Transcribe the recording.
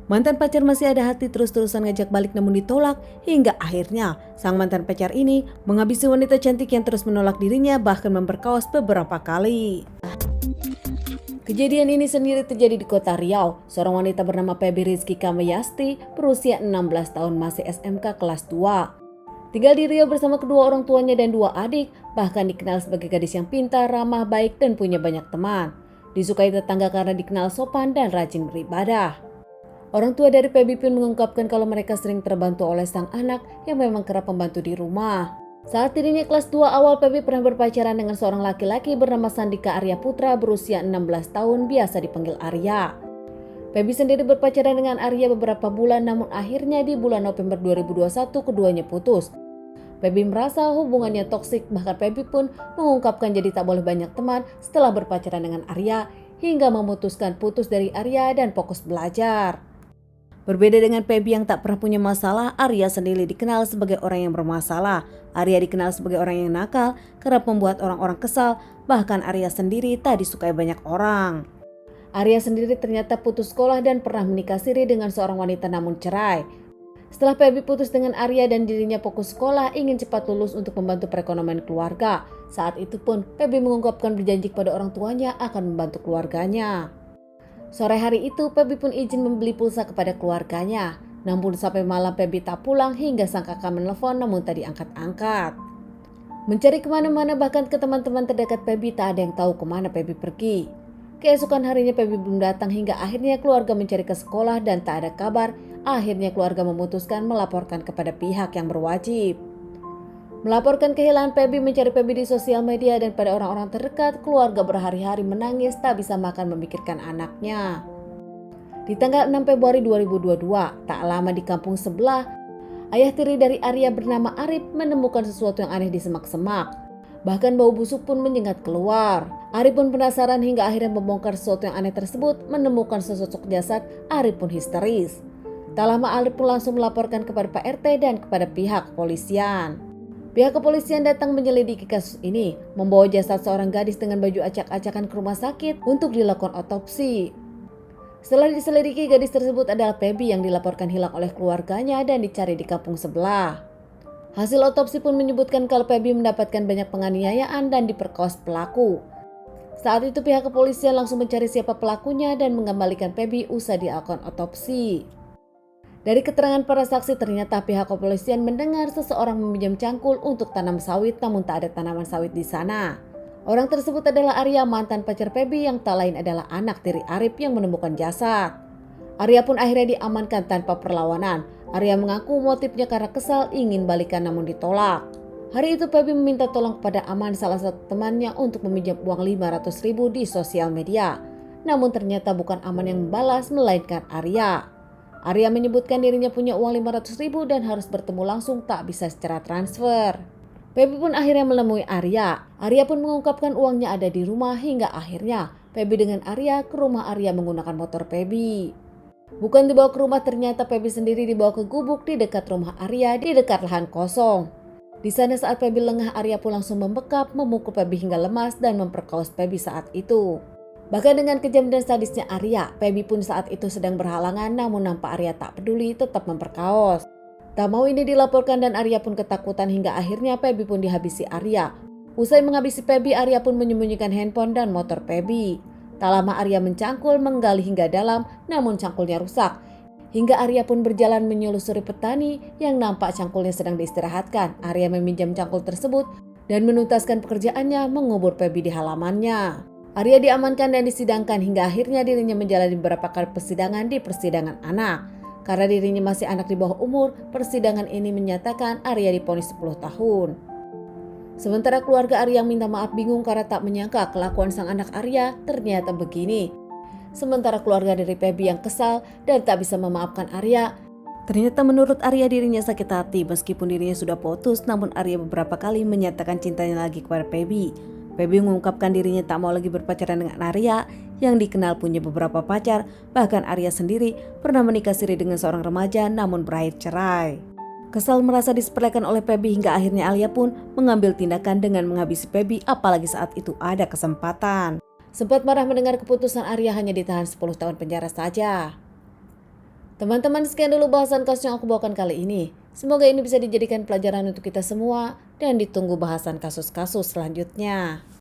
Mantan pacar masih ada hati terus-terusan ngajak balik namun ditolak hingga akhirnya sang mantan pacar ini menghabisi wanita cantik yang terus menolak dirinya bahkan memperkaos beberapa kali. Kejadian ini sendiri terjadi di kota Riau. Seorang wanita bernama Feby Rizky Kamayasti berusia 16 tahun masih SMK kelas 2. Tinggal di Riau bersama kedua orang tuanya dan dua adik, bahkan dikenal sebagai gadis yang pintar, ramah, baik dan punya banyak teman. Disukai tetangga karena dikenal sopan dan rajin beribadah. Orang tua dari Feby pun mengungkapkan kalau mereka sering terbantu oleh sang anak yang memang kerap membantu di rumah. Saat dirinya kelas 2 awal, Feby pernah berpacaran dengan seorang laki-laki bernama Sandika Arya Putra berusia 16 tahun, biasa dipanggil Arya. Feby sendiri berpacaran dengan Arya beberapa bulan, namun akhirnya di bulan November 2021 keduanya putus. Feby merasa hubungannya toksik, bahkan Feby pun mengungkapkan jadi tak boleh banyak teman setelah berpacaran dengan Arya, hingga memutuskan putus dari Arya dan fokus belajar. Berbeda dengan Feby yang tak pernah punya masalah, Arya sendiri dikenal sebagai orang yang bermasalah. Arya dikenal sebagai orang yang nakal, kerap membuat orang-orang kesal, bahkan Arya sendiri tak disukai banyak orang. Arya sendiri ternyata putus sekolah dan pernah menikah siri dengan seorang wanita namun cerai. Setelah Feby putus dengan Arya dan dirinya fokus sekolah, ingin cepat lulus untuk membantu perekonomian keluarga. Saat itu pun Feby mengungkapkan berjanji kepada orang tuanya akan membantu keluarganya. Sore hari itu Feby pun izin membeli pulsa kepada keluarganya. Namun sampai malam Feby tak pulang hingga sang kakak menelpon namun tak diangkat-angkat. Mencari kemana-mana bahkan ke teman-teman terdekat Feby, tak ada yang tahu kemana Feby pergi. Keesokan harinya Feby belum datang hingga akhirnya keluarga mencari ke sekolah dan tak ada kabar. Akhirnya keluarga memutuskan melaporkan kepada pihak yang berwajib. Melaporkan kehilangan Feby, mencari Feby di sosial media dan pada orang-orang terdekat, keluarga berhari-hari menangis tak bisa makan memikirkan anaknya. Di tanggal 6 Februari 2022, tak lama di kampung sebelah, ayah tiri dari Arya bernama Arif menemukan sesuatu yang aneh di semak-semak. Bahkan bau busuk pun menyengat keluar. Arif pun penasaran hingga akhirnya membongkar sesuatu yang aneh tersebut, menemukan sesosok jasad. Arif pun histeris. Tak lama Arif pun langsung melaporkan kepada Pak RT dan kepada pihak kepolisian. Pihak kepolisian datang menyelidiki kasus ini, membawa jasad seorang gadis dengan baju acak-acakan ke rumah sakit untuk dilakukan otopsi. Setelah diselidiki, gadis tersebut adalah Feby yang dilaporkan hilang oleh keluarganya dan dicari di kampung sebelah. Hasil otopsi pun menyebutkan kalau Feby mendapatkan banyak penganiayaan dan diperkosa pelaku. Saat itu pihak kepolisian langsung mencari siapa pelakunya dan mengembalikan Feby usai dilakukan otopsi. Dari keterangan para saksi, ternyata pihak kepolisian mendengar seseorang meminjam cangkul untuk tanam sawit namun tak ada tanaman sawit di sana. Orang tersebut adalah Arya, mantan pacar Feby yang tak lain adalah anak tiri Arif yang menemukan jasad. Arya pun akhirnya diamankan tanpa perlawanan. Arya mengaku motifnya karena kesal ingin balikan namun ditolak. Hari itu Feby meminta tolong kepada Aman, salah satu temannya, untuk meminjam uang 500.000 di sosial media. Namun ternyata bukan Aman yang membalas melainkan Arya. Arya menyebutkan dirinya punya uang 500.000 dan harus bertemu langsung, tak bisa secara transfer. Feby pun akhirnya menemui Arya. Arya pun mengungkapkan uangnya ada di rumah hingga akhirnya Feby dengan Arya ke rumah Arya menggunakan motor Feby. Bukan dibawa ke rumah, ternyata Feby sendiri dibawa ke gubuk di dekat rumah Arya di dekat lahan kosong. Di sana saat Feby lengah, Arya pun langsung membekap, memukul Feby hingga lemas dan memperkaos Feby saat itu. Bahkan dengan kejam dan sadisnya Arya, Feby pun saat itu sedang berhalangan namun nampak Arya tak peduli, tetap memperkaos. Tak mau ini dilaporkan dan Arya pun ketakutan hingga akhirnya Feby pun dihabisi Arya. Usai menghabisi Feby, Arya pun menyembunyikan handphone dan motor Feby. Tak lama Arya mencangkul, menggali hingga dalam namun cangkulnya rusak. Hingga Arya pun berjalan menyelusuri petani yang nampak cangkulnya sedang diistirahatkan. Arya meminjam cangkul tersebut dan menuntaskan pekerjaannya mengubur Feby di halamannya. Arya diamankan dan disidangkan hingga akhirnya dirinya menjalani beberapa kali persidangan di persidangan anak. Karena dirinya masih anak di bawah umur, persidangan ini menyatakan Arya divonis 10 tahun. Sementara keluarga Arya yang minta maaf bingung karena tak menyangka kelakuan sang anak Arya ternyata begini. Sementara keluarga dari Feby yang kesal dan tak bisa memaafkan Arya. Ternyata menurut Arya dirinya sakit hati meskipun dirinya sudah putus, namun Arya beberapa kali menyatakan cintanya lagi kepada Feby. Feby mengungkapkan dirinya tak mau lagi berpacaran dengan Arya yang dikenal punya beberapa pacar. Bahkan Arya sendiri pernah menikah siri dengan seorang remaja namun berakhir cerai. Kesal merasa disepelekan oleh Feby hingga akhirnya Arya pun mengambil tindakan dengan menghabisi Feby, apalagi saat itu ada kesempatan. Sempat marah mendengar keputusan Arya hanya ditahan 10 tahun penjara saja. Teman-teman, sekian dulu bahasan kasus yang aku bawakan kali ini. Semoga ini bisa dijadikan pelajaran untuk kita semua dan ditunggu bahasan kasus-kasus selanjutnya.